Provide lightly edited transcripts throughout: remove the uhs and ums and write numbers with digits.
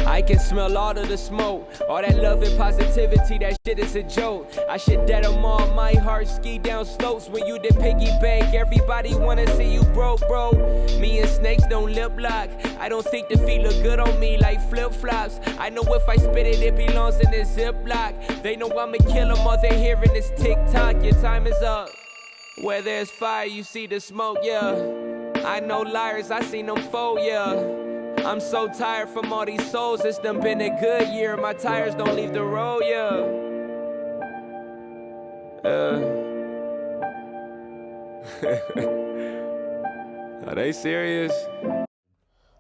I can smell all of the smoke, all that love and positivity, that shit is a joke. I should dead them all, my heart ski down slopes. When you did piggyback, everybody wanna see you broke, bro. Me and snakes don't lip lock. I don't think the feet look good on me like flip-flops. I know if I spit it, it belongs in this Ziploc. They know I'ma kill them, all they hearing is tick-tock. Your time is up. Where there's fire, you see the smoke, yeah. I know liars, I seen them fold, yeah. I'm so tired from all these souls, it's done been a good year. My tires don't leave the road, yeah. Are they serious?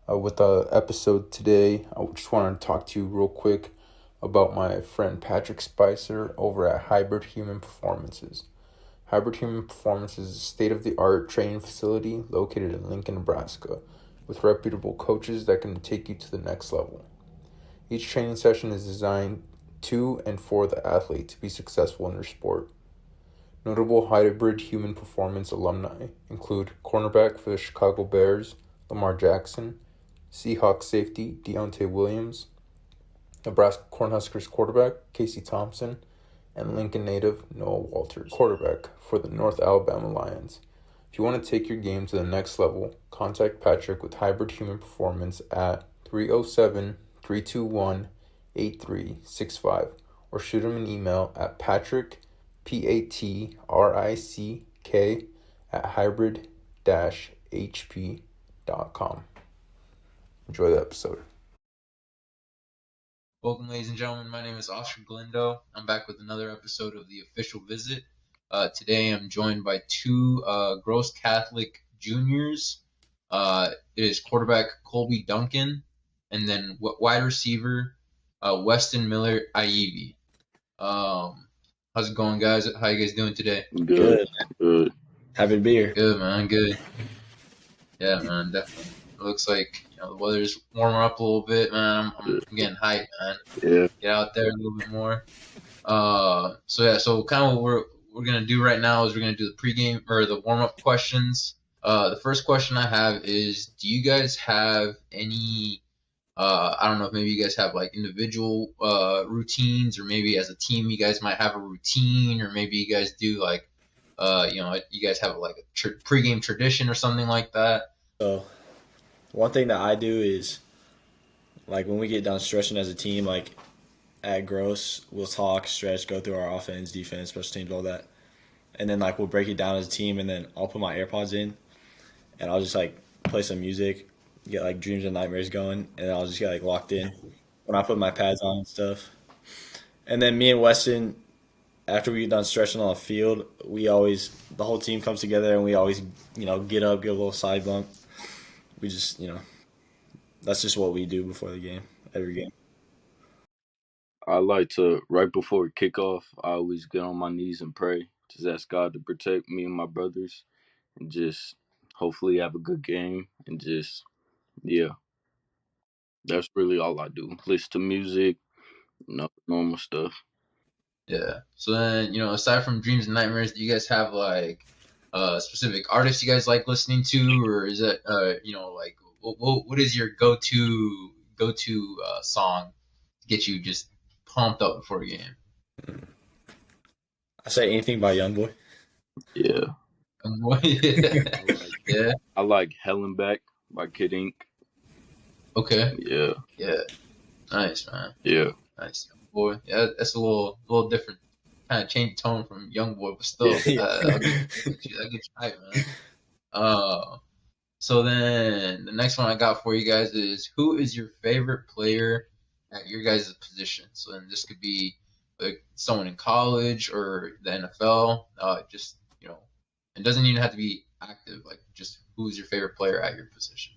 With the episode today, I just wanted to talk to you real quick about my friend Patrick Spicer over at Hybrid Human Performances. Hybrid Human Performances is a state-of-the-art training facility located in Lincoln, Nebraska, with reputable coaches that can take you to the next level. Each training session is designed to and for the athlete to be successful in their sport. Notable Hybrid Human Performance alumni include cornerback for the Chicago Bears, Lamar Jackson, Seahawks safety Deontay Williams, Nebraska Cornhuskers quarterback Casey Thompson, and Lincoln native Noah Walters, quarterback for the North Alabama Lions. If you want to take your game to the next level, contact Patrick with Hybrid Human Performance at 307-321-8365 or shoot him an email at Patrick, Patrick, at hybrid-hp.com. Enjoy the episode. Welcome, ladies and gentlemen. My name is Oscar Galindo. I'm back with another episode of The Official Visit. Today I'm joined by two Gross Catholic juniors. It is quarterback Colby Duncan and then wide receiver Westin Miller-Ayivi. How's it going, guys? How you guys doing today? Good. Happy to be here. Good, man. Good. Yeah, man. Definitely. It looks like the weather's warming up a little bit, man. I'm getting hyped, man. Yeah. Get out there a little bit more. So kind of what we're gonna do right now is we're gonna do the pregame or the warm-up questions. The first question I have is, do you guys have any? I don't know if maybe you guys have like individual routines, or maybe as a team you guys might have a routine, or maybe you guys do like, you guys have like a pregame tradition or something like that. So, one thing that I do is, like, when we get done stretching as a team, like, at Gross, we'll talk, stretch, go through our offense, defense, special teams, all that. And then, like, we'll break it down as a team, and then I'll put my AirPods in, and I'll just, like, play some music, get, like, dreams and nightmares going, and then I'll just get, like, locked in when I put my pads on and stuff. And then me and Weston, after we get done stretching on the field, the whole team comes together, and we always, get up, get a little side bump. We just, that's just what we do before the game, every game. I like to, right before kickoff, I always get on my knees and pray. Just ask God to protect me and my brothers and just hopefully have a good game and just, yeah. That's really all I do. Listen to music, normal stuff. Yeah. So then, aside from dreams and nightmares, do you guys have like specific artists you guys like listening to, or is it like what is your go-to song to get you just pumped up before a game? I say anything by Youngboy. Yeah. Yeah. I like Hellenbeck by Kid Ink. Okay. Yeah. Yeah. Nice, man. Yeah. Nice. Boy. Yeah, that's a little different. Kind of change tone from Youngboy, but still, I'll get you hype, man. So then the next one I got for you guys is, who is your favorite player at your guys' position? So then this could be like someone in college or the NFL. Just it doesn't even have to be active. Like, just who is your favorite player at your position?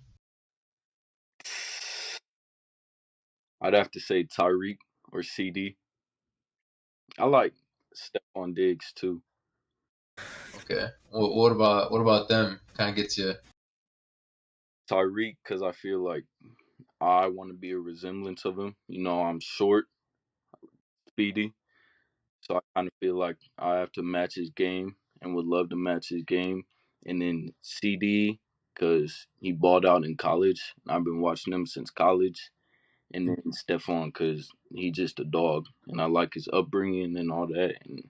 I'd have to say Tyreek or CD. I like Stephon Diggs too. Okay. What about them? Kind of gets you. Tyreek, because I feel like I want to be a resemblance of him. I'm short, speedy, so I kind of feel like I have to match his game and would love to match his game. And then CD, because he balled out in college. I've been watching him since college. And then Stephon, because he's just a dog. And I like his upbringing and all that. And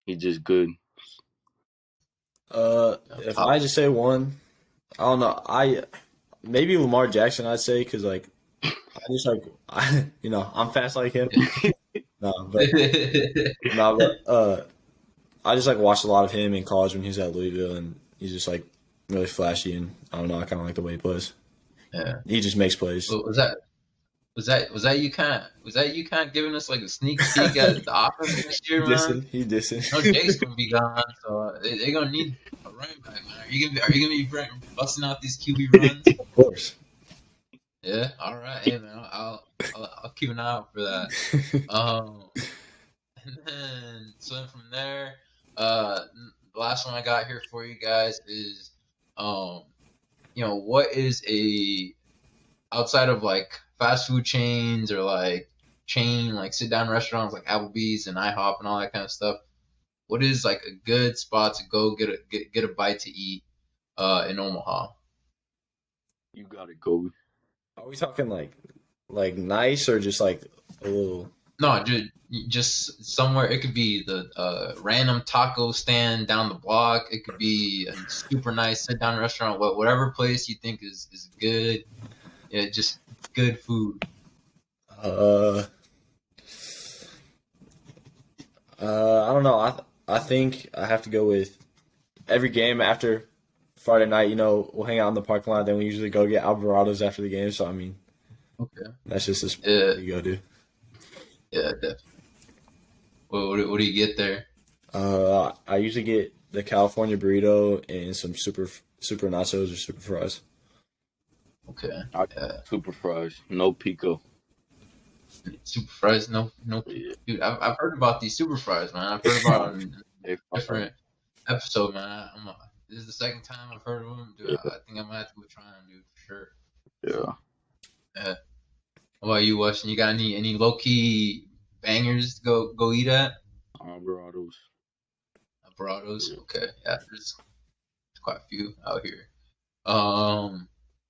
he's just good. If I just say one, I don't know. Maybe Lamar Jackson. I'd say because like I just like I'm fast like him. No, but no, but I just like watched a lot of him in college when he was at Louisville, and he's just like really flashy, and I don't know. I kind of like the way he plays. Yeah. He just makes plays. So was that you kind of giving us like a sneak peek at the offense next year, man? He dissing. No, Jake's gonna be gone, so they're gonna need a running back, man. Are you gonna be busting out these QB runs? Of course. Yeah. All right. Hey, man. I'll keep an eye out for that. And then from there, the last one I got here for you guys is, what is outside of like fast food chains or like sit down restaurants like Applebee's and IHOP and all that kind of stuff. What is like a good spot to go get a bite to eat in Omaha? You got it, Colby. Are we talking like nice or just like a little? No, just somewhere. It could be the random taco stand down the block. It could be a super nice sit down restaurant. Whatever place you think is good. Yeah, just good food. I don't know. I think I have to go with every game after Friday night. We'll hang out in the parking lot. Then we usually go get Alvarado's after the game. So I mean, Okay. that's just a spot you go to. Yeah, definitely. What do you get there? I usually get the California burrito and some super nachos or super fries. Okay. Super fries, no pico. Super fries, no. Yeah. Dude, I've heard about these super fries, man. I've heard about them in different episode, man. This is the second time I've heard of them, dude. I think I'm gonna have to go try them, dude, for sure. Yeah. What about you, Weston? You got any low key bangers to go eat at? Alvarado's. Yeah. Okay. Yeah, there's quite a few out here.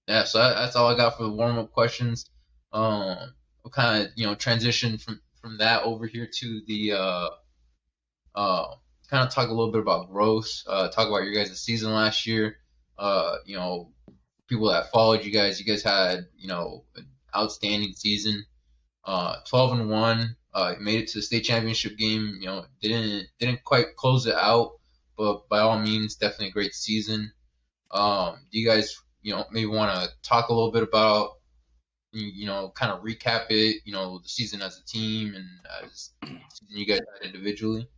Yeah, so that's all I got for the warm up questions. We'll kind of transition from that over here to the kind of talk a little bit about growth. Talk about your guys' season last year. People that followed you guys had an outstanding season. 12-1. Made it to the state championship game. Didn't quite close it out, but by all means, definitely a great season. Do you guys maybe want to talk a little bit about kind of recap it, the season as a team and as you guys had individually?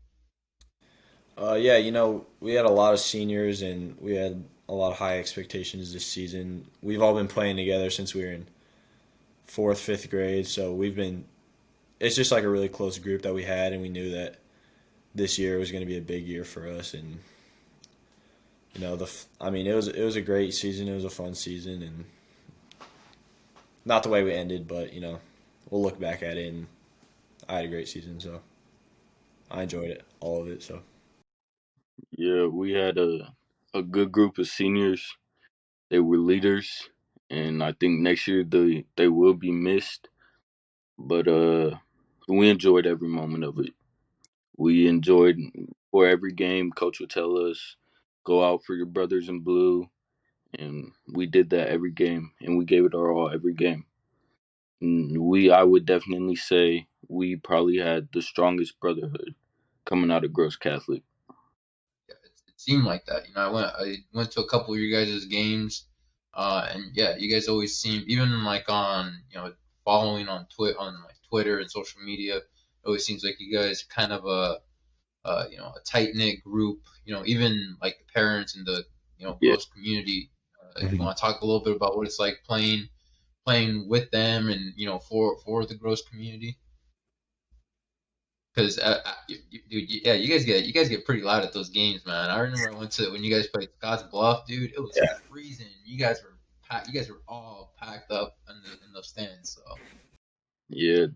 Yeah, we had a lot of seniors and we had a lot of high expectations this season. We've all been playing together since we were in 4th, 5th grade, so it's just like a really close group that we had, and we knew that this year was going to be a big year for us. And it was a great season. It was a fun season, and not the way we ended, but we'll look back at it, and I had a great season, so I enjoyed it, all of it. So yeah, we had a good group of seniors. They were leaders, and I think next year they will be missed. But we enjoyed every moment of it. We enjoyed for every game. Coach would tell us, "Go out for your brothers in blue," and we did that every game, and we gave it our all every game. And I would definitely say we probably had the strongest brotherhood coming out of Gross Catholic. Yeah, it seemed like that. I went to a couple of your guys' games, and yeah, you guys always seem, even like on following on Twitter and social media, it always seems like you guys are kind of a tight knit group. Even like the parents and the close community. If you want to talk a little bit about what it's like playing with them and for the Gross community. Because you guys get pretty loud at those games, man. I remember I went to when you guys played Scotts Bluff, dude. It was freezing. You guys were all packed up in those stands. So yeah,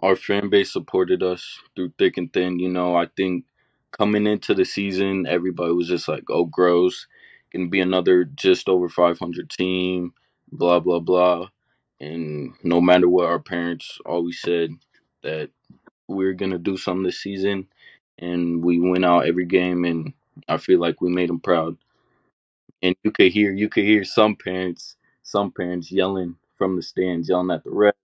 our fan base supported us through thick and thin. I think coming into the season, everybody was just like, "Oh, Gross, gonna be another just over 500 team, blah blah blah. And no matter what, our parents always said that we're gonna do something this season, and we went out every game, and I feel like we made them proud. And you could hear some parents yelling from the stands, yelling at the ref,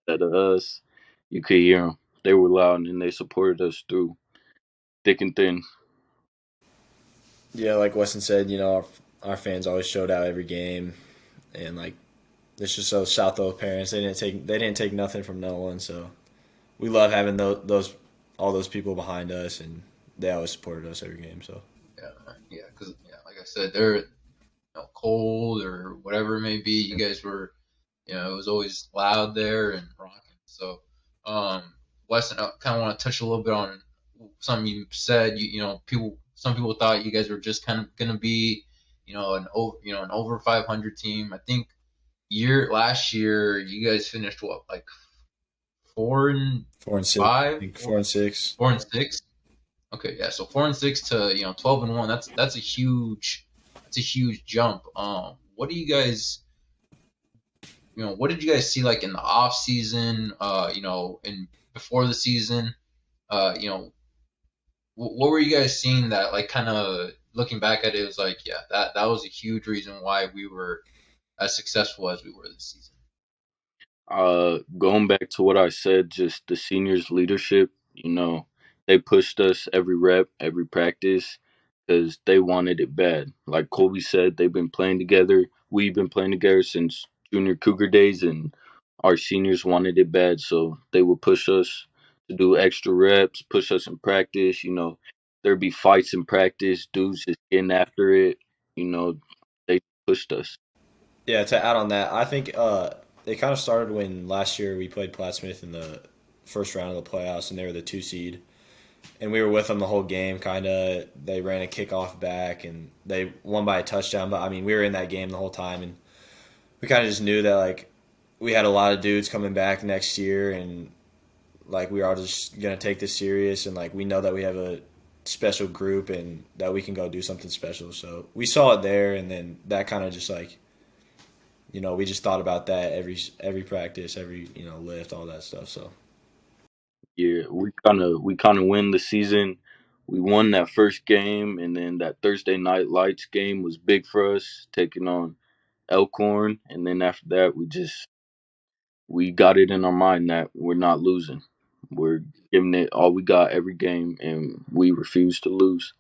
at us. You could hear them. They were loud, and they supported us through thick and thin. Yeah, like Weston said, our fans always showed out every game, and like it's just those South Oak parents. They didn't take nothing from no one. So we love having those all those people behind us, and they always supported us every game. So Yeah, because like I said, they're cold or whatever it may be. You guys were, it was always loud there and rocking. So, Weston, I kind of want to touch a little bit on something you said. Some people thought you guys were just kind of gonna be, an over 500 team. I think last year you guys finished what, like 4-6, 4-5, 4-6. 4-6. Okay, yeah. So 4-6 to 12-1. That's a huge jump. What do you guys what did you guys see like in the off season? And before the season, what were you guys seeing that like kind of looking back at it was like, yeah, that was a huge reason why we were as successful as we were this season. Going back to what I said, just the seniors' leadership, they pushed us every rep, every practice, because they wanted it bad. Like Colby said, they've been playing together. We've been playing together since junior Cougar days, and our seniors wanted it bad, so they would push us to do extra reps, push us in practice. There'd be fights in practice, dudes just getting after it. They pushed us. Yeah, to add on that, I think it kind of started when last year we played Platt Smith in the first round of the playoffs, and they were the 2 seed, and we were with them the whole game. Kind of, they ran a kickoff back, and they won by a touchdown. But I mean, we were in that game the whole time, and we kind of just knew that like we had a lot of dudes coming back next year, and like we were all just gonna take this serious, and like we know that we have a special group and that we can go do something special. So we saw it there, and then that kind of just like we just thought about that every practice, every lift, all that stuff. So Yeah, we kind of win the season. We won that first game, and then that Thursday night lights game was big for us, taking on Elkhorn. And then after that, we got it in our mind that we're not losing. We're giving it all we got every game, and we refuse to lose.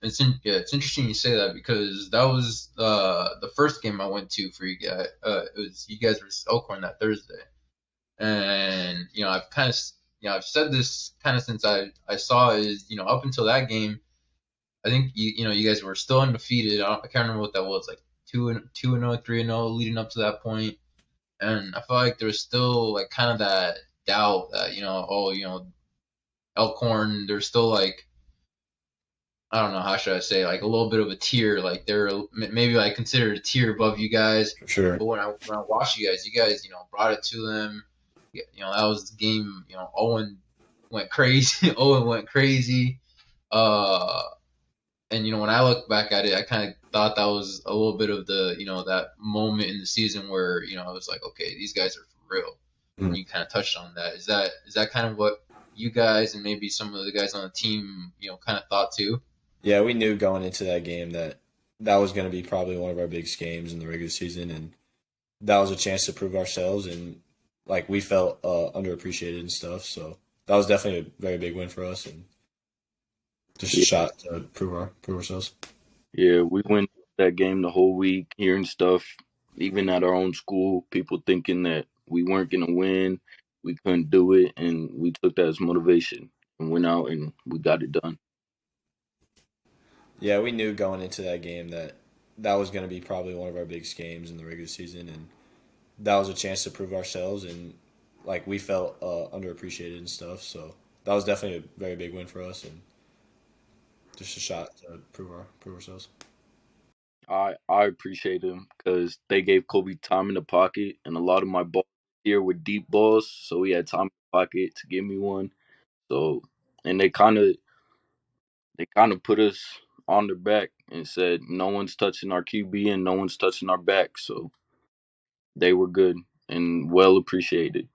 It's interesting you say that because that was the first game I went to for you guys. It was you guys versus Elkhorn that Thursday, and I've kind of I've said this kind of since I saw is up until that game, I think you guys were still undefeated. I can't remember what that was, like 2-0, 3-0 leading up to that point, and I felt like there was still like kind of that doubt that Elkhorn, there's still like, I don't know, how should I say, like a little bit of a tier, like they're maybe like considered a tier above you guys. for sure. But when I watched you guys brought it to them. That was the game. Owen went crazy. Owen went crazy. And when I look back at it, I kind of thought that was a little bit of the that moment in the season where I was like, okay, these guys are for real. And you kind of touched on that. Is that kind of what you guys and maybe some of the guys on the team kind of thought too? Yeah, we knew going into that game that was going to be probably one of our biggest games in the regular season, and that was a chance to prove ourselves, and like we felt underappreciated and stuff. So that was definitely a very big win for us, and just a shot to prove ourselves. Yeah, we went that game the whole week, hearing stuff, even at our own school, people thinking that we weren't going to win, we couldn't do it, and we took that as motivation and went out and we got it done. Yeah, we knew going into that game that was going to be probably one of our biggest games in the regular season, and that was a chance to prove ourselves, and like we felt underappreciated and stuff. So that was definitely a very big win for us, and just a shot to prove ourselves. I appreciate them because they gave Colby time in the pocket, and a lot of my balls here were deep balls, so he had time in the pocket to give me one. So, and they kind of put us on their back and said, no one's touching our QB and no one's touching our back. So they were good and well appreciated.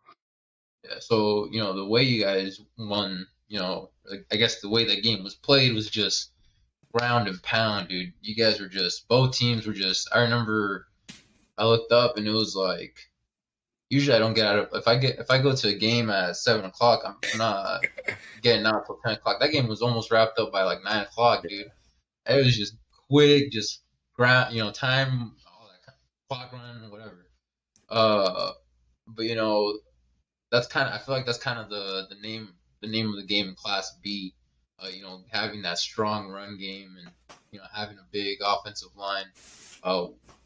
Yeah, so, the way you guys won, I guess the way that game was played was just ground and pound, dude. You guys were both teams were I remember I looked up and it was like, usually I don't get out of, if I go to a game at 7 o'clock, I'm not getting out till 10 o'clock. That game was almost wrapped up by like 9 o'clock, dude. It was just quick, just ground, time, all that kind of clock running, whatever. But that's kind of, I feel like that's kind of the name of the game in Class B. Having that strong run game and having a big offensive line.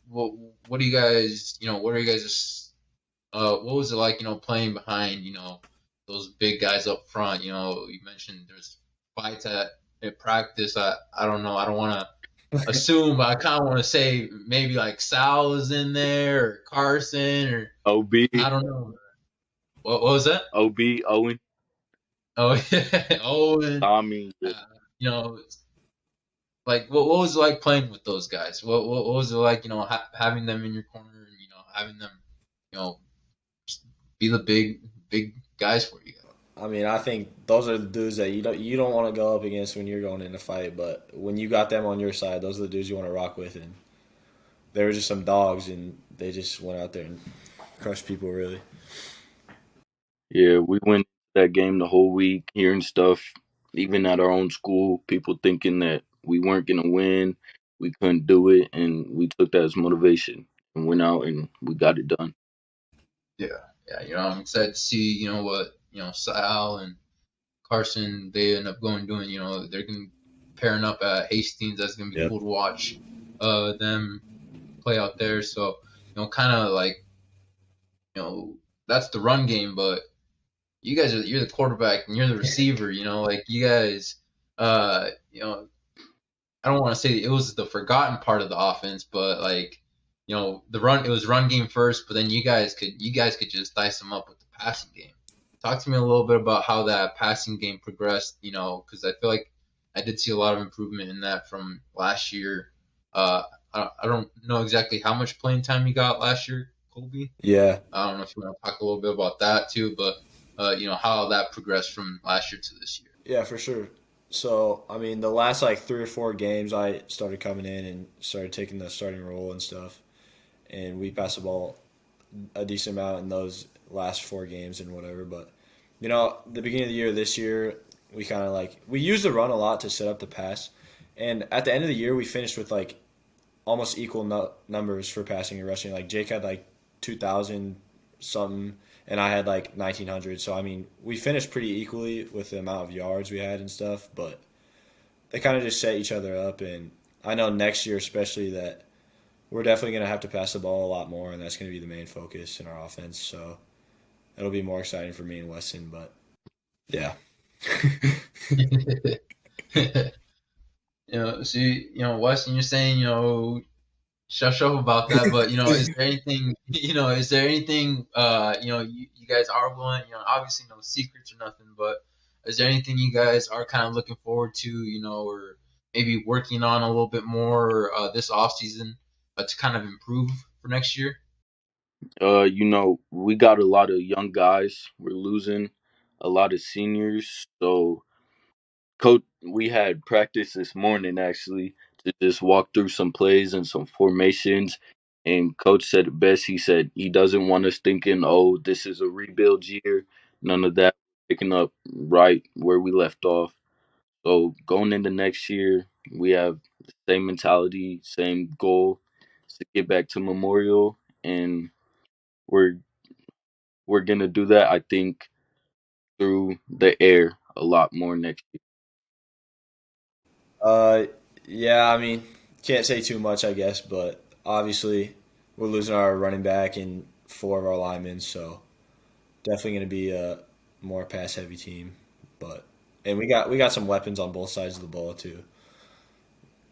What do you guys, what are you guys what was it like, playing behind, those big guys up front? You mentioned there's fights at practice. I don't know. I don't want to assume, but I kind of want to say maybe like Sal is in there or Carson or OB. I don't know. What was that? OB, Owen. Oh, yeah. Owen. Tommy. Like what was it like playing with those guys? What was it like, having them in your corner and having them, be the big guys for you? I mean, I think those are the dudes that you don't want to go up against when you're going in a fight, but when you got them on your side, those are the dudes you want to rock with, and they were just some dogs, and they just went out there and crushed people, really. Yeah, we went that game the whole week, hearing stuff, even at our own school, people thinking that we weren't going to win, we couldn't do it, and we took that as motivation and went out and we got it done. Yeah, I'm excited to see, what, Sal and Carson, they end up going doing, they're going to pairing up at Hastings. That's going to be cool to watch them play out there. So, kind of like, that's the run game, but you're the quarterback and you're the receiver, like you guys, I don't want to say it was the forgotten part of the offense, but like, it was run game first, but then you guys could just dice them up with the passing game. Talk to me a little bit about how that passing game progressed, because I feel like I did see a lot of improvement in that from last year. I don't know exactly how much playing time you got last year, Colby. Yeah. I don't know if you want to talk a little bit about that too, but how that progressed from last year to this year. Yeah, for sure. So, I mean, the last like 3 or 4 games, I started coming in and started taking the starting role and stuff. And we passed the ball a decent amount in those last 4 games and whatever. But, the beginning of the year this year, we kind of we used the run a lot to set up the pass. And at the end of the year, we finished with like almost equal numbers for passing and rushing. Like Jake had like 2,000 something, and I had like 1,900. So, I mean, we finished pretty equally with the amount of yards we had and stuff. But they kind of just set each other up. And I know next year especially that we're definitely going to have to pass the ball a lot more, and that's going to be the main focus in our offense. So it'll be more exciting for me and Westin, but yeah. Westin, you're saying, shush up about that, but, is there anything, you guys are willing, obviously no secrets or nothing, but is there anything you guys are kind of looking forward to, or maybe working on a little bit more this offseason to kind of improve for next year? We got a lot of young guys. We're losing a lot of seniors. So, Coach, we had practice this morning actually to just walk through some plays and some formations. And Coach said it best. He said he doesn't want us thinking, oh, this is a rebuild year. None of that. Picking up right where we left off. So going into next year, we have the same mentality, same goal to get back to Memorial, and we're gonna do that. I think through the air a lot more next year. Yeah, I mean, can't say too much, I guess, but obviously we're losing our running back and 4 of our linemen, so definitely going to be a more pass heavy team. And we got some weapons on both sides of the ball too,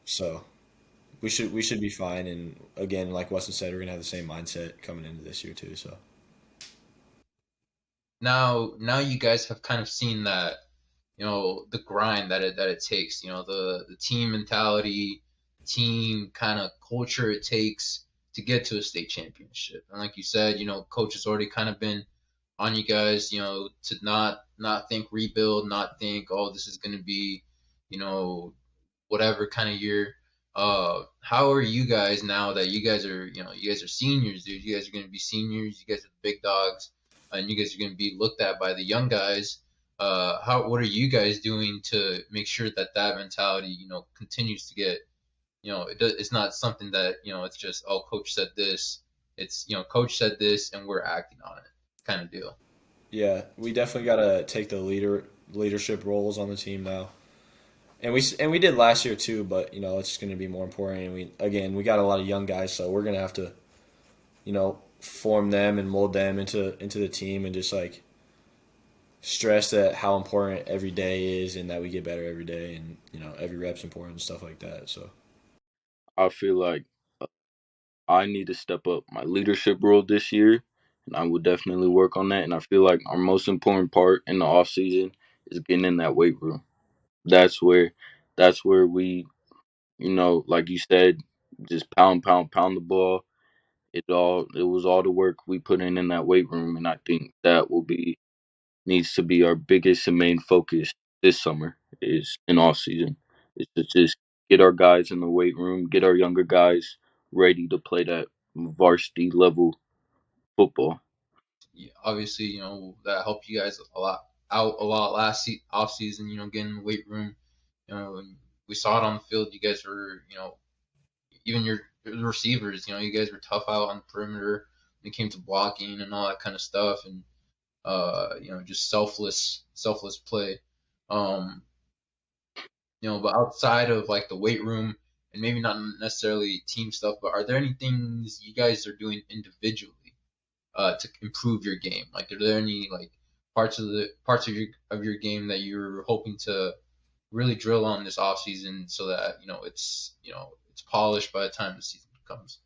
so we should be fine. And again, like Westin said, we're gonna have the same mindset coming into this year too. So now you guys have kind of seen that, the grind that it takes, the team mentality, team kind of culture it takes to get to a state championship. And like you said, coach has already kind of been on you guys, to not think rebuild, not think, oh, this is going to be, whatever kind of year. How are you guys now that you guys are, seniors, dude? You guys are going to be seniors. You guys are the big dogs, and you guys are going to be looked at by the young guys. What are you guys doing to make sure that mentality, continues to get, it's not something that, it's just, oh, coach said this. It's, coach said this, and we're acting on it, kind of deal. Yeah, we definitely got to take the leadership roles on the team now. And we did last year too, but it's going to be more important. And we got a lot of young guys, so we're going to have to form them and mold them into the team, and just like stress that how important every day is, and that we get better every day, and every rep's important and stuff like that. So I feel like I need to step up my leadership role this year, and I will definitely work on that. And I feel like our most important part in the off season is getting in that weight room. That's where we, like you said, just pound the ball. It was all the work we put in that weight room, and I think that needs to be our biggest and main focus this summer is in off season. Is to just get our guys in the weight room, get our younger guys ready to play that varsity level football. Yeah, obviously, that helped you guys a lot last off season. Getting in the weight room. And we saw it on the field. You guys were, even your receivers. You guys were tough out on the perimeter when it came to blocking and all that kind of stuff, and just selfless play. Um, but outside of like the weight room and maybe not necessarily team stuff, but are there any things you guys are doing individually to improve your game? Like, are there any like parts of your game that you're hoping to really drill on this off season so that it's polished by the time the season comes?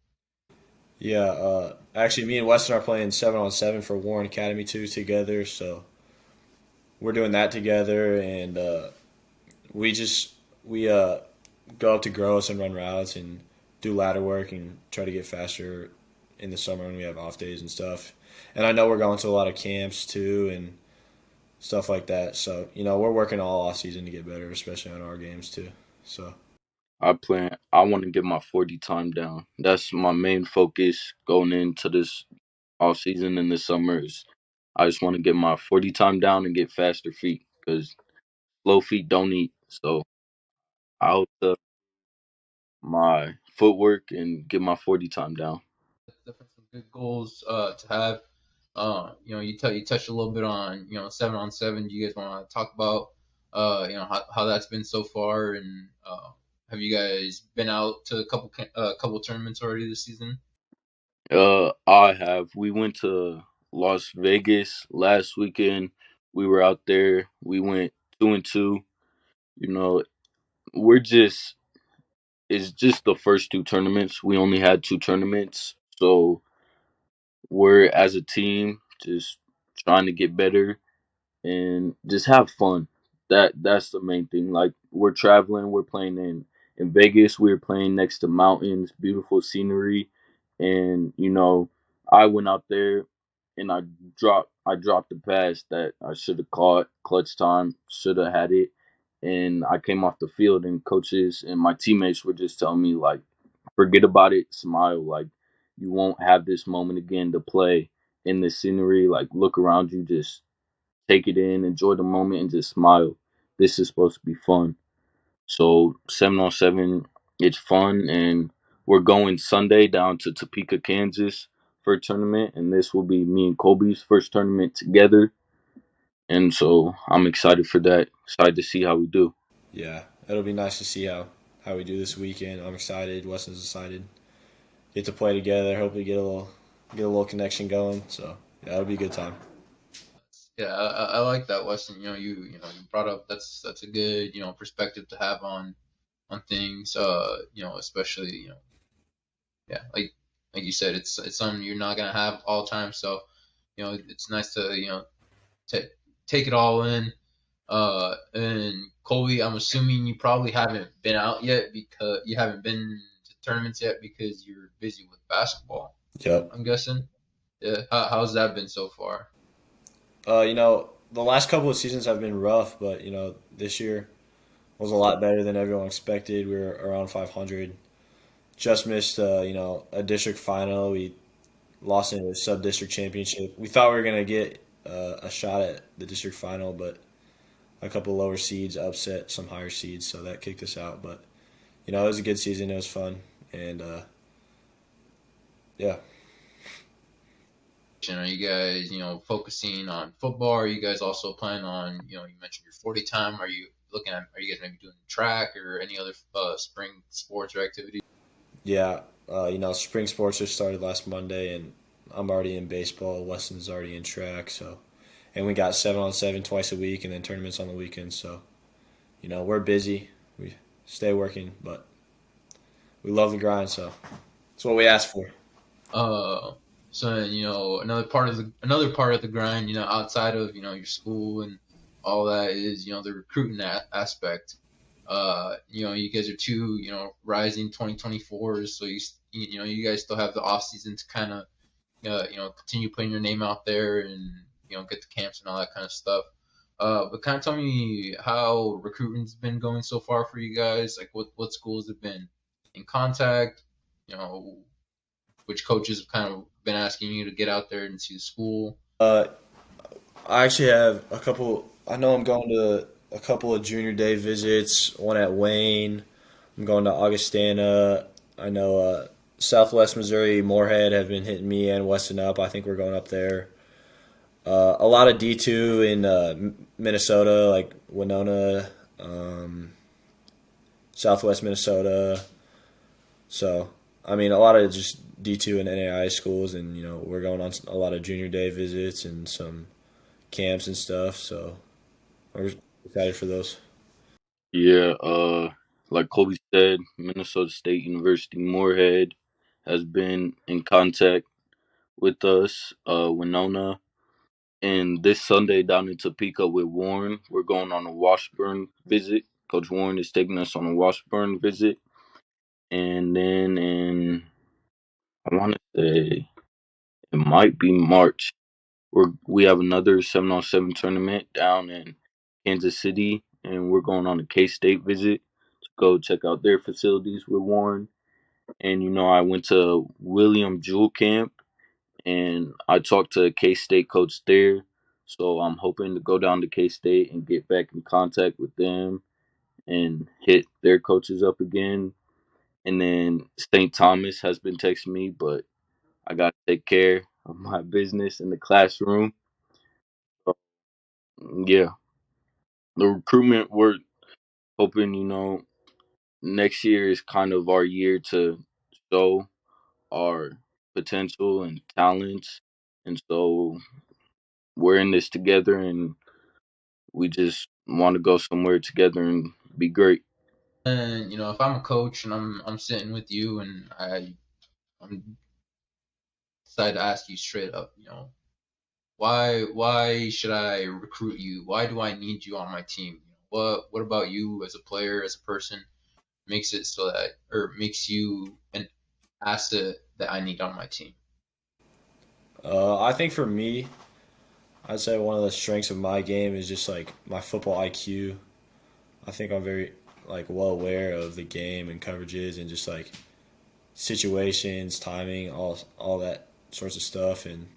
yeah, actually, me and Weston are playing 7-on-7 for Warren Academy too together. So we're doing that together, and we go up to Gross and run routes and do ladder work and try to get faster in the summer when we have off days and stuff. And I know we're going to a lot of camps too and stuff like that. So we're working all off season to get better, especially on our games too. So I want to get my 40 time down. That's my main focus going into this off season and this summer. Is I just want to get my 40 time down and get faster feet because slow feet don't eat. So I hope to my footwork and get my 40 time down. Definitely some good goals to have. You touched a little bit on 7-on-7. Do you guys want to talk about how that's been so far, and have you guys been out to a couple tournaments already this season? I have. We went to Las Vegas last weekend. We were out there. We went 2-2. You know, we're just it's just the first two tournaments. We only had two tournaments, so we're as a team just trying to get better and just have fun. That's the main thing. Like we're traveling, we're playing in Vegas. We were playing next to mountains, beautiful scenery, and I went out there and I dropped the pass that I should have caught, clutch time, should have had it, and I came off the field and coaches and my teammates were just telling me like, forget about it, smile, like you won't have this moment again to play in the scenery. Like look around you, just take it in, enjoy the moment, and just smile. This is supposed to be fun. So 7-on-7, it's fun, and we're going Sunday down to Topeka, Kansas for a tournament, and this will be me and Colby's first tournament together. And so I'm excited for that. Excited to see how we do. yeah, it'll be nice to see how we do this weekend. I'm excited. Weston's excited. Get to play together. Hopefully get a little connection going. So yeah, it'll be a good time. Yeah, I like that, Weston. You brought up that's a good perspective to have on things. Especially yeah, like you said, it's something you're not gonna have all the time. So it's nice to take it all in. And Colby, I'm assuming you probably haven't been out yet because you haven't been to tournaments yet because you're busy with basketball. Yep. I'm guessing. Yeah. How's that been so far? The last couple of seasons have been rough, but this year was a lot better than everyone expected. We were around 500. Just missed, a district final. We lost in a sub district championship. We thought we were gonna get a shot at the district final, but a couple lower seeds upset some higher seeds, so that kicked us out. But it was a good season. It was fun, and yeah. Are you guys, focusing on football? Are you guys also planning on, you mentioned your 40 time. Are you guys maybe doing track or any other spring sports or activities? Yeah, spring sports just started last Monday, and I'm already in baseball. Weston's already in track, so and we got 7-on-7 twice a week, and then tournaments on the weekends. So, we're busy. We stay working, but we love the grind. So that's what we ask for. So another part of the grind, outside of your school and all that is the recruiting aspect. You guys are two rising 2024s, so you guys still have the off season to kind of continue putting your name out there and get the camps and all that kind of stuff. But kind of tell me how recruitment's been going so far for you guys. Like what schools have been in contact? Which coaches have kind of been asking you to get out there and see the school? I actually have a couple. I know I'm going to a couple of junior day visits. One at Wayne. I'm going to Augustana. I know Southwest Missouri, Moorhead have been hitting me and Weston up. I think we're going up there. A lot of D2 in Minnesota, like Winona, Southwest Minnesota. So, I mean, a lot of just D2 and NAI schools, and we're going on a lot of junior day visits and some camps and stuff. So, we're excited for those. Yeah, like Colby said, Minnesota State University Moorhead has been in contact with us. Winona, and this Sunday down in Topeka with Warren, we're going on a Washburn visit. Coach Warren is taking us on a Washburn visit, and then I want to say it might be March. We have another 7-on-7 tournament down in Kansas City, and we're going on a K-State visit to go check out their facilities with Warren. And I went to William Jewell Camp, and I talked to a K-State coach there. So I'm hoping to go down to K-State and get back in contact with them and hit their coaches up again. And then St. Thomas has been texting me, but I got to take care of my business in the classroom. So, yeah, the recruitment, we're hoping, next year is kind of our year to show our potential and talents. And so we're in this together, and we just want to go somewhere together and be great. And if I'm a coach and I'm sitting with you and I'm decided to ask you straight up, why should I recruit you? Why do I need you on my team? What about you as a player, as a person, makes it so that or makes you an asset that I need on my team? I think for me, I'd say one of the strengths of my game is just like my football IQ. I think I'm very well aware of the game and coverages and just like situations, timing, all that sorts of stuff. And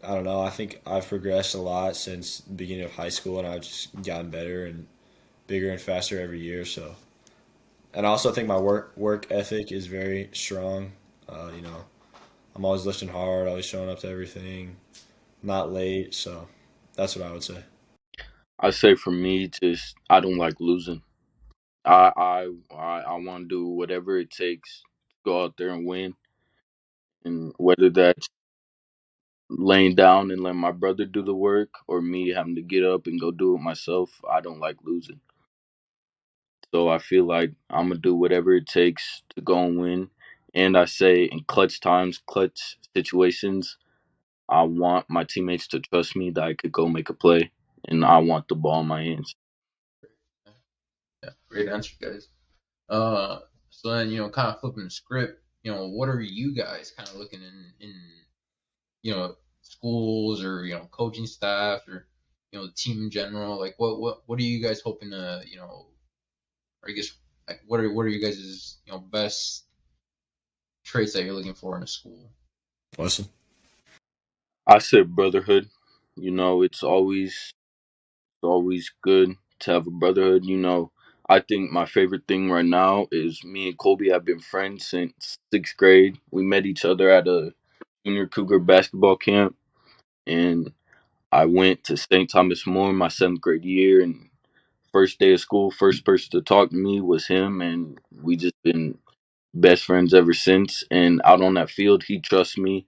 I don't know. I think I've progressed a lot since the beginning of high school, and I've just gotten better and bigger and faster every year. So, and I also think my work ethic is very strong. I'm always lifting hard, always showing up to everything, not late. So, that's what I would say. I say for me, just I don't like losing. I want to do whatever it takes to go out there and win, and whether that's laying down and let my brother do the work or me having to get up and go do it myself, I don't like losing. So I feel like I'm gonna do whatever it takes to go and win. And I say in clutch times, clutch situations, I want my teammates to trust me that I could go make a play. and I want the ball in my hands. Yeah, great answer, guys. Uh, so then kind of flipping the script. What are you guys kind of looking in schools or coaching staff or the team in general? Like what are you guys hoping to or I guess like what are you guys' best traits that you're looking for in a school? Listen. I said brotherhood. It's always good to have a brotherhood. I think my favorite thing right now is me and Colby have been friends since 6th grade. We met each other at a junior Cougar basketball camp, and I went to St. Thomas More my 7th grade year. And first day of school, first person to talk to me was him, and we just been best friends ever since. And out on that field, he trusts me.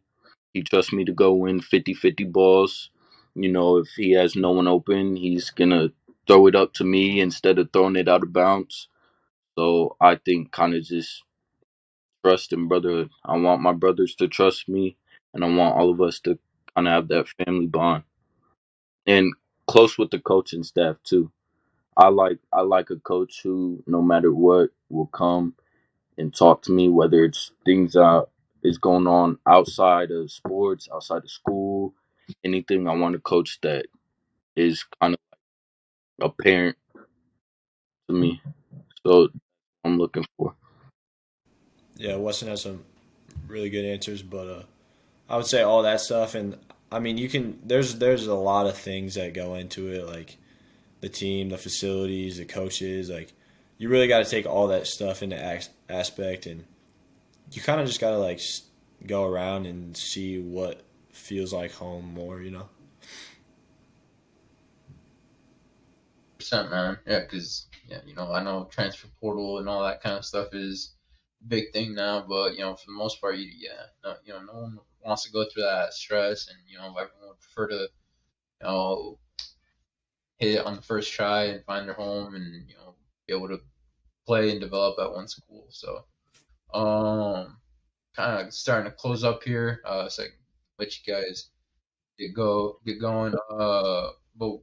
He trusts me to go win 50-50 balls. If he has no one open, he's going to throw it up to me instead of throwing it out of bounds. So I think kind of just trust and brotherhood. I want my brothers to trust me, and I want all of us to kind of have that family bond. And close with the coaching staff too. I like a coach who, no matter what, will come and talk to me, whether it's things is going on outside of sports, outside of school, anything. I want a coach that is kind of a parent to me. So I'm looking for. Yeah, Weston has some really good answers, but I would say all that stuff, and I mean, you can. There's a lot of things that go into it, like the team, the facilities, the coaches. Like, you really got to take all that stuff into aspect, and you kind of just got to like go around and see what feels like home more. Percent, man. Yeah, because I know transfer portal and all that kind of stuff is a big thing now, but for the most part, no one wants to go through that stress, and everyone would prefer to hit it on the first try and find their home, and be able to play and develop at one school. So, kind of starting to close up here. So I can let you guys get going. But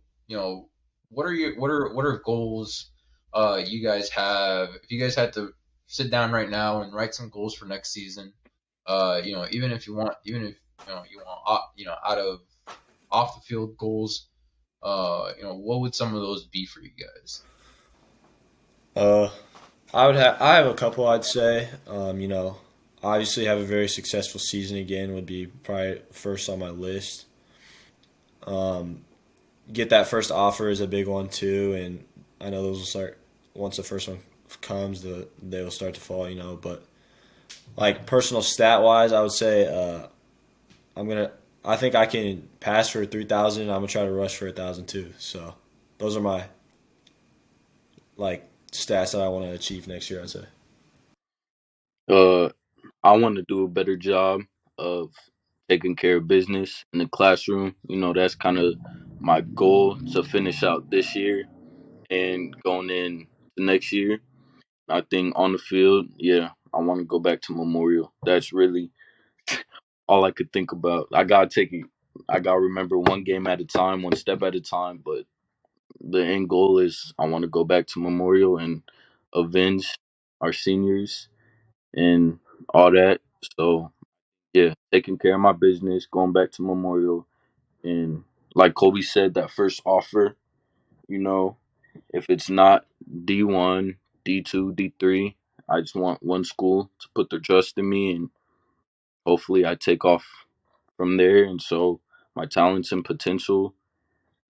what are goals you guys have? If you guys had to sit down right now and write some goals for next season, even if you want, you want out of off the field goals, what would some of those be for you guys? Uh, I have a couple. I'd say, obviously have a very successful season again would be probably first on my list. Get that first offer is a big one too, and I know those will start once the first one comes. They will start to fall. But like personal stat wise, I would say I'm gonna. I think I can pass for 3,000. I'm gonna try to rush for 1,000 too. So those are my like stats that I want to achieve next year. I'd say. Uh, I want to do a better job of taking care of business in the classroom. That's kind of my goal to finish out this year and going in the next year. I think on the field, yeah, I want to go back to Memorial. That's really all I could think about. I gotta take it. I gotta remember one game at a time, one step at a time. But the end goal is I want to go back to Memorial and avenge our seniors and all that. So yeah, taking care of my business, going back to Memorial, and like Colby said, that first offer, you know, if it's not D1, D2, D3, I just want one school to put their trust in me, and hopefully I take off from there. And so my talents and potential,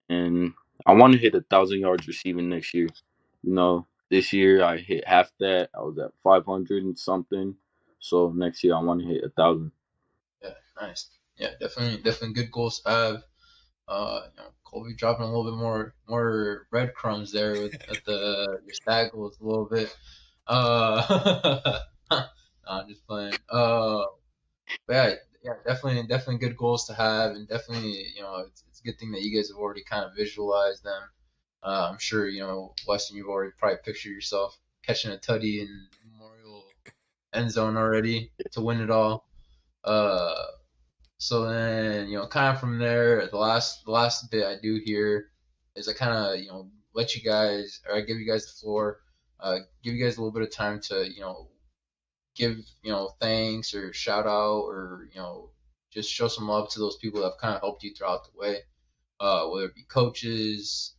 and I want to hit 1,000 yards receiving next year. This year I hit half that. I was at 500 and something. So next year I want to hit 1,000. Yeah, nice. Yeah, definitely good goals to have. Colby dropping a little bit more breadcrumbs there with the your stat goals a little bit. No, I'm just playing. But yeah, definitely good goals to have, and definitely it's a good thing that you guys have already kind of visualized them. I'm sure Weston, you've already probably pictured yourself catching a tutty in Memorial end zone already to win it all. Uh, so then kind of from there, the last bit I do here is I kind of let you guys, or I give you guys the floor, give you guys a little bit of time to give thanks or shout out or just show some love to those people that have kind of helped you throughout the way, whether it be coaches,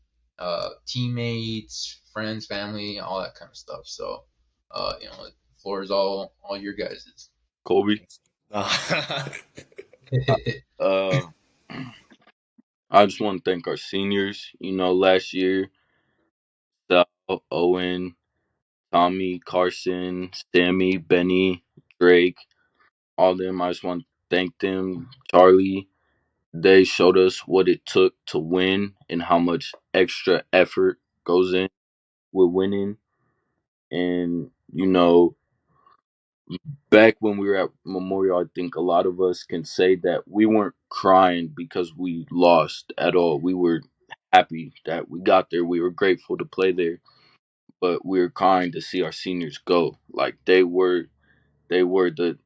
teammates, friends, family, all that kind of stuff. So the floor is all your guys's. Colby. Uh, Uh, I just want to thank our seniors. Last year, Sal, Owen, Tommy, Carson, Sammy, Benny, Drake, all of them. I just want to thank them. Charlie, they showed us what it took to win and how much extra effort goes in with winning. And, back when we were at Memorial, I think a lot of us can say that we weren't crying because we lost at all. We were happy that we got there. We were grateful to play there, but we were crying to see our seniors go. Like they were the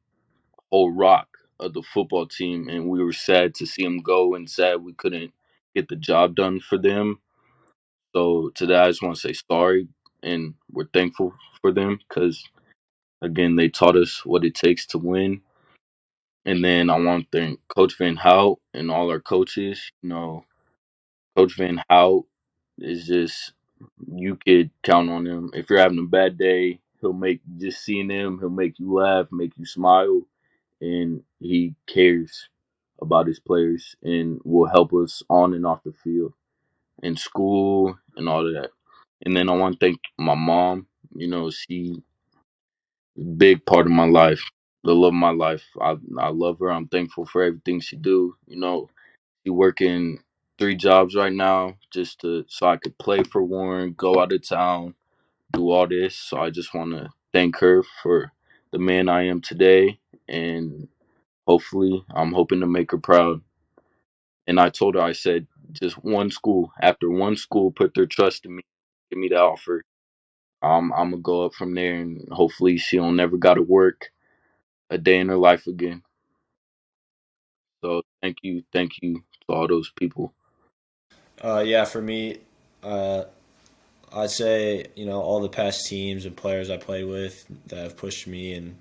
whole rock of the football team, and we were sad to see them go and sad we couldn't get the job done for them. So today, I just want to say sorry, and we're thankful for them because again, they taught us what it takes to win. And then I want to thank Coach Van Hout and all our coaches. Coach Van Hout is just, you could count on him. If you're having a bad day, just seeing him, he'll make you laugh, make you smile, and he cares about his players and will help us on and off the field, in school, and all of that. And then I want to thank my mom. She big part of my life, the love of my life. I love her. I'm thankful for everything she do. She working 3 jobs right now so I could play for Warren, go out of town, do all this. So I just want to thank her for the man I am today, and hopefully I'm hoping to make her proud. And I told her, I said, just after one school put their trust in me, give me the offer. I'm gonna go up from there, and hopefully she don't never got to work a day in her life again. So thank you to all those people. yeah, for me, uh, I'd say all the past teams and players I played with that have pushed me and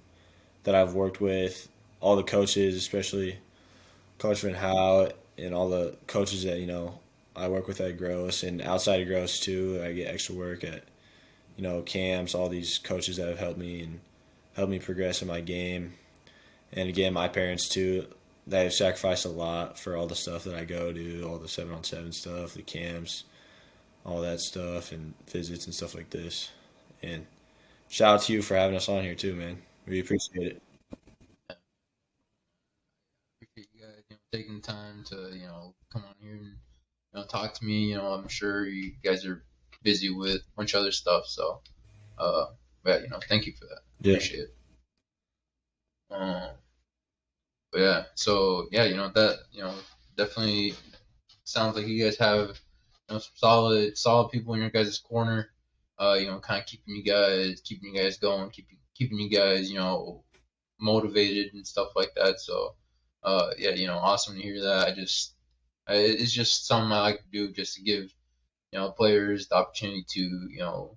that I've worked with, all the coaches, especially Coach Van Hout, and all the coaches that I work with at Gross and outside of Gross too. I get extra work at camps. All these coaches that have helped me and helped me progress in my game, and again my parents too. They have sacrificed a lot for all the stuff that I go to, all the 7-on-7 stuff, the camps, all that stuff, and visits and stuff like this. And shout out to you for having us on here too, man. We appreciate it. Appreciate you guys taking the time to come on here and talk to me. I'm sure you guys are busy with a bunch of other stuff, so but thank you for that. Yeah. Appreciate it. But yeah, so yeah, that definitely sounds like you guys have some solid people in your guys' corner. Kind of keeping you guys going, keeping you guys motivated and stuff like that. So yeah, awesome to hear that. It's just something I like to do, just to give players the opportunity to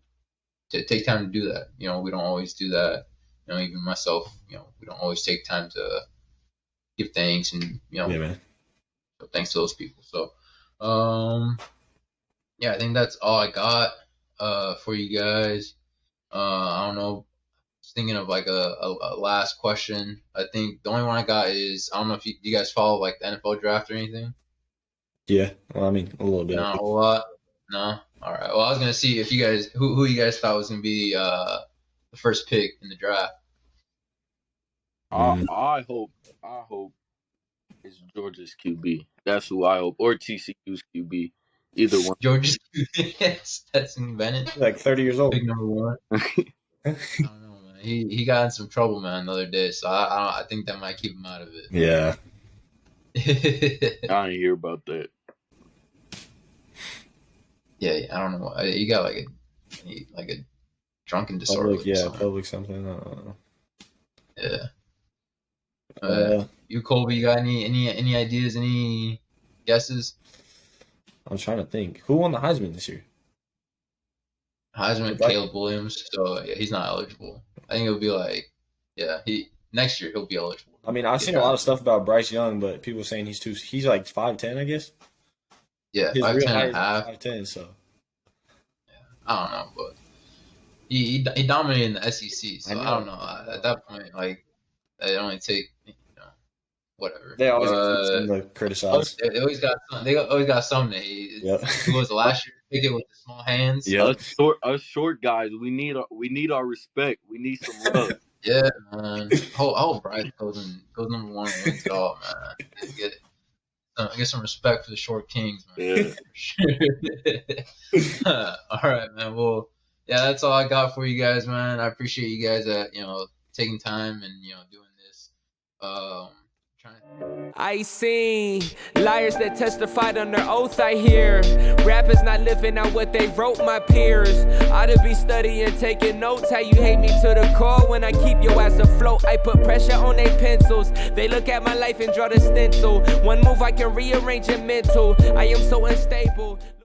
to take time to do that. We don't always do that. Even myself, we don't always take time to give thanks and Yeah, man. so thanks to those people. So yeah, I think that's all I got for you guys. I don't know. Just thinking of like a last question. I think the only one I got is, I don't know if you guys follow like the NFL draft or anything. Yeah. Well, I mean, a little bit. Not a whole lot. No. All right. Well, I was gonna see if you guys who you guys thought was gonna be the first pick in the draft. I hope it's Georgia's QB. That's who I hope, or TCU's QB. Either one. Georgia Stetson Bennett, Like 30 years old. pick number 1. I don't know, man. He got in some trouble, man, the other day, so I think that might keep him out of it. Yeah. I didn't hear about that. Yeah, I don't know. He got like a drunken disorder. Public something. I don't know. Yeah. You, Colby, you got any ideas, any guesses? I'm trying to think. Who won the Heisman this year? Heisman, Caleb Williams. So yeah, he's not eligible. I think it'll be like, yeah, next year he'll be eligible. I mean, I've seen a lot of stuff about Bryce Young, but people saying he's like 5'10", I guess. Yeah, His 5'10" real and height a is half. 5'10", so. I don't know, but he dominated in the SEC. So I don't know. At that point, like, it only take whatever. They always got something to criticize. They always got something. They always got something. Who was the last year pick with the small hands? Yeah, us short guys, we need our respect. We need some love. Yeah, man. Bryce goes number 1 and wins it all, man. Get some respect for the short kings, man. Yeah. All right, man. Well, yeah, that's all I got for you guys, man. I appreciate you guys taking time and doing this. I seen liars that testified under oath, I hear rappers not living out what they wrote, my peers ought to be studying, taking notes. How you hate me to the core when I keep your ass afloat. I put pressure on their pencils. They look at my life and draw the stencil. One move I can rearrange in mental. I am so unstable.